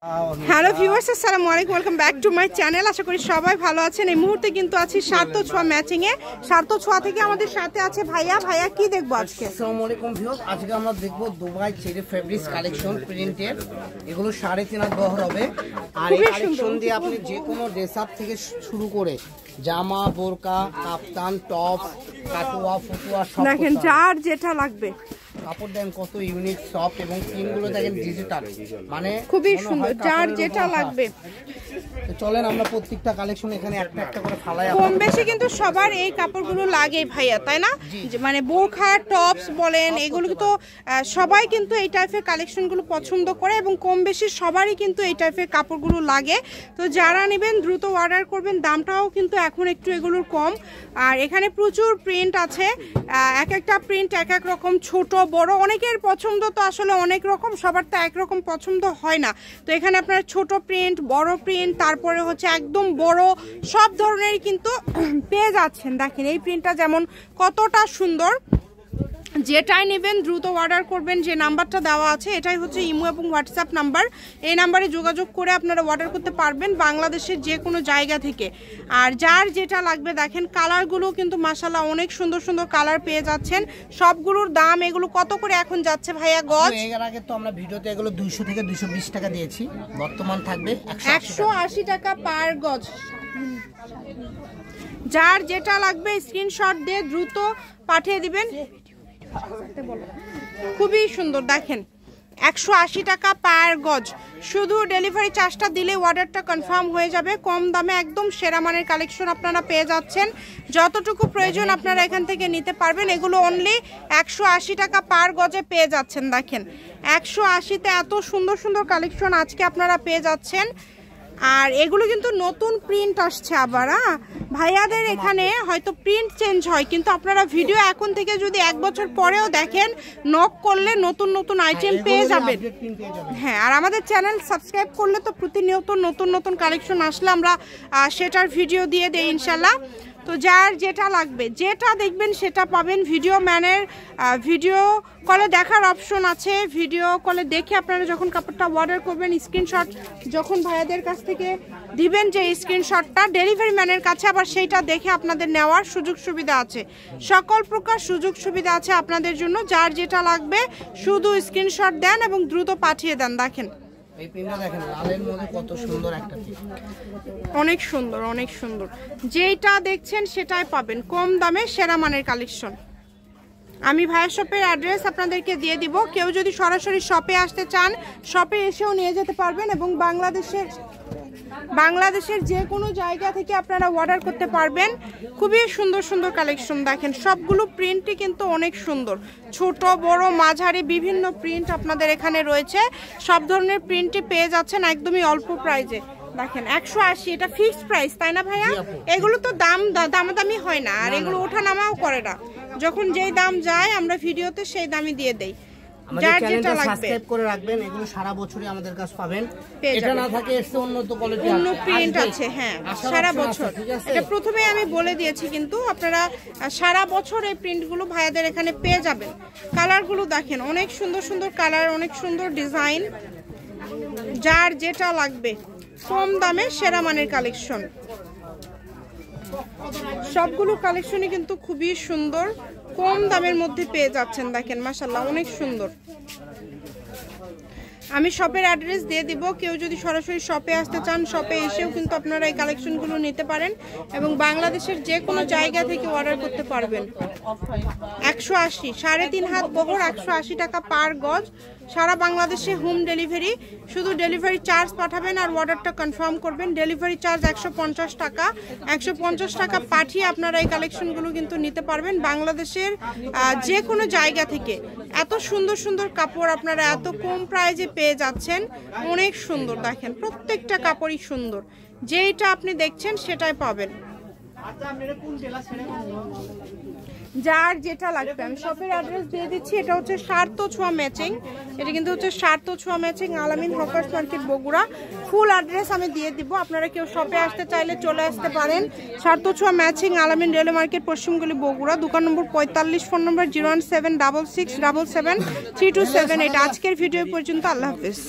Hello viewers, আসসালামু আলাইকুম, welcome back to my channel. আশা করি সবাই ভালো আছেন। এই মুহূর্তে কিন্তু আছি সার্থ ছোঁয়া ম্যাচিং এ। সার্থ ছোঁয়া থেকে আমাদের সাথে আছে ভাইয়া। ভাইয়া কি দেখবো আজকে? আসসালামু আলাইকুম ভিউয়ার্স, আজকে আমরা দেখবো দুবাই চেরি ফেব্রিক্স কালেকশন প্রিন্টের। এগুলো 3.5 বহর হবে। আর এই কালেকশন দিয়ে আপনি যে কোনো ড্রেস আপ থেকে শুরু করে জামা, বোরকা, কাপ্তান, টপ, কাটুয়া, ফুটুয়া সব দেখেন, যার যেটা লাগবে। কাপড় দেন কত ইউনিক সফট এবং প্রিন্টগুলো দেখেন ডিজিটাল, মানে খুবই সুন্দর, যার যেটা লাগবে। তো চলেন আমরা প্রত্যেকটা কালেকশন এখানে একটা একটা করে ফালাই। কম বেশি কিন্তু সবার এই কাপড়গুলো লাগে ভাইয়া, তাই না? মানে বোরখা, টপস বলেন, এগুলো তো সবাই কিন্তু এই টাইপের কালেকশনগুলো পছন্দ করে এবং কম বেশি সবারই কিন্তু এই টাইপের কাপড়গুলো লাগে। তো যারা নেবেন দ্রুত অর্ডার করবেন। দামটাও কিন্তু এখন একটু এগুলোর কম। আর এখানে প্রচুর প্রিন্ট আছে, এক একটা প্রিন্ট এক এক রকম, ছোট বড়। অনেকের পছন্দ তো আসলে অনেক রকম, সবার তো একরকম পছন্দ হয় না। তো এখানে আপনার ছোট প্রিন্ট, বড় প্রিন্ট, তারপরে হচ্ছে একদম বড়, সব ধরনের কিন্তু পেয়ে যাচ্ছেন। দেখেন এই প্রিন্টটা যেমন কতটা সুন্দর। যেটাই নেবেন দ্রুত অর্ডার করবেন। যে নাম্বারটা দেওয়া আছে এটাই হচ্ছে ইমো এবং হোয়াটসঅ্যাপ নাম্বার। এই নাম্বারে যোগাযোগ করে আপনারা অর্ডার করতে পারবেন বাংলাদেশের যে কোনো জায়গা থেকে। আর যার যেটা লাগবে দেখেন, কালারগুলো কিন্তু মাশাআল্লাহ অনেক সুন্দর সুন্দর কালার পেয়ে যাচ্ছেন। সবগুলোর দাম এগুলো কত করে এখন যাচ্ছে ভাইয়া গজ? এর আগে তো আমরা ভিডিওতে এগুলো 200 থেকে 220 টাকা দিয়েছি, বর্তমান থাকবে 180 টাকা পার গজ। যার যেটা লাগবে স্ক্রিনশট দিয়ে দ্রুত পাঠিয়ে দিবেন। খুবই সুন্দর, দেখেন 180 টাকা পার গজ। শুধু ডেলিভারি চার্জটা দিলে অর্ডারটা কনফার্ম হয়ে যাবে। কম দামে একদম সেরা মানের কালেকশন আপনারা পেয়ে যাচ্ছেন। যতটুকু প্রয়োজন আপনারা এখান থেকে নিতে পারবেন। এগুলো অনলি 180 টাকা পার গজে পেয়ে যাচ্ছেন। দেখেন 180-তে এত সুন্দর সুন্দর কালেকশন আজকে আপনারা পেয়ে যাচ্ছেন। আর এগুলো কিন্তু নতুন প্রিন্ট আসছে আবার। ভাইয়াদের এখানে হয়তো প্রিন্ট চেঞ্জ হয়, কিন্তু আপনারা ভিডিও এখন থেকে যদি 1 বছর পরেও দেখেন, নক করলে নতুন নতুন আইটেম পেয়ে যাবেন। হ্যাঁ, আর আমাদের চ্যানেল সাবস্ক্রাইব করলে তো প্রতিনিয়ত নতুন নতুন কালেকশন আসলে আমরা সেটার ভিডিও দিয়ে দেই ইনশাল্লাহ। তো যার যেটা লাগবে, যেটা দেখবেন সেটা পাবেন। ভিডিও ম্যানের ভিডিও কলে দেখার অপশন আছে। ভিডিও কলে দেখে আপনারা যখন কাপড়টা অর্ডার করবেন, স্ক্রিনশট যখন ভাইয়াদের কাছ থেকে দিবেন, যে স্ক্রিনশটটা ডেলিভারি ম্যানের কাছে আবার সেইটা দেখে আপনাদের নেওয়ার সুযোগ সুবিধা আছে। সকল প্রকার সুযোগ সুবিধা আছে আপনাদের জন্য। যার যেটা লাগবে শুধু স্ক্রিনশট দেন এবং দ্রুত পাঠিয়ে দেন। দেখেন এই প্রিন্টটা দেখেন, লালের মধ্যে কত সুন্দর একটা প্রিন্ট, অনেক সুন্দর অনেক সুন্দর। যেটা দেখছেন সেটাই পাবেন কম দামে সেরা মানের কালেকশন। আমি ভাইয়ের শপের অ্যাড্রেস আপনাদেরকে দিয়ে দিব। কেউ যদি সরাসরি শপে আসতে চান, শপে এসেও নিয়ে যেতে পারবেন এবং বাংলাদেশের যে কোনো জায়গা থেকে আপনারা অর্ডার করতে পারবেন। খুবই সুন্দর সুন্দর কালেকশন। দেখেন সবগুলো প্রিন্টই কিন্তু অনেক সুন্দর, ছোট বড় মাঝারি বিভিন্ন প্রিন্ট আপনাদের এখানে রয়েছে। সব ধরনের প্রিন্টই পেয়ে যাচ্ছেন একদমই অল্প প্রাইজে। দেখেন 180, এটা ফিক্সড প্রাইস, তাই না ভাইয়া? এগুলো তো দামাদামি হয় না, আর এগুলো ওঠানামাও করে না। যখন যেই দাম যায় আমরা ভিডিওতে সেই দামই দিয়ে দেই। যার যেটা লাগবে সাবস্ক্রাইব করে রাখবেন। এগুলো সারা বছরই আমাদের কাছে পাবেন। এটা না থাকে এর চেয়ে উন্নত কোয়ালিটি অন্য প্রিন্ট আছে। হ্যাঁ, সারা বছর। এটা প্রথমে আমি বলে দিয়েছি, কিন্তু আপনারা সারা বছর এই প্রিন্টগুলো ভাইয়াদের এখানে পেয়ে যাবেন। কালারগুলো দেখেন, অনেক সুন্দর সুন্দর কালার, অনেক সুন্দর ডিজাইন। যার যেটা লাগবে কম দামে সেরা মানের কালেকশন। সবগুলো কালেকশনই কিন্তু খুবই সুন্দর, কম দামের মধ্যে পেয়ে যাচ্ছেন। দেখেন মাশাআল্লাহ অনেক সুন্দর। আমি শপের অ্যাড্রেস দিয়ে দিব। কেউ যদি সরাসরি শপে আসতে চান, শপে এসেও কিন্তু আপনারা এই কালেকশনগুলো নিতে পারেন এবং বাংলাদেশের যে কোনো জায়গা থেকে অর্ডার করতে পারবেন। 180, 3.5 হাত বহর, 180 টাকা পার গজ। সারা বাংলাদেশে হোম ডেলিভারি। শুধু ডেলিভারি চার্জ পাঠাবেন আর অর্ডারটা কনফার্ম করবেন। ডেলিভারি চার্জ 150 টাকা। 150 টাকা পাঠিয়ে আপনারা এই কালেকশনগুলো কিন্তু নিতে পারবেন বাংলাদেশের যে কোনো জায়গা থেকে। এত সুন্দর সুন্দর কাপড় আপনারা এত কম প্রাইজে পেয়ে যাচ্ছেন। অনেক সুন্দর, দেখেন প্রত্যেকটা কাপড়ই সুন্দর। যেইটা আপনি দেখছেন সেটাই পাবেন। যার যেটা লাগবে, আমি শপের অ্যাড্রেস দিয়ে দিচ্ছি। এটা হচ্ছে সার্থ ছোঁয়া ম্যাচিং। এটা কিন্তু হচ্ছে সার্থ ছোঁয়া ম্যাচিং, আলামিন hawkers market, Bogura. Full address আমি দিয়ে দিব। আপনারা কেউ শপে আসতে চাইলে চলে আসতে পারেন। সার্থ ছোঁয়া ম্যাচিং, আলামিন রেলওয়ে মার্কেট, পশ্চিমগলি, বগুড়া। দোকান নম্বর 45, ফোন নম্বর 01766773278। আজকের ভিডিও পর্যন্ত। আল্লাহ হাফেজ।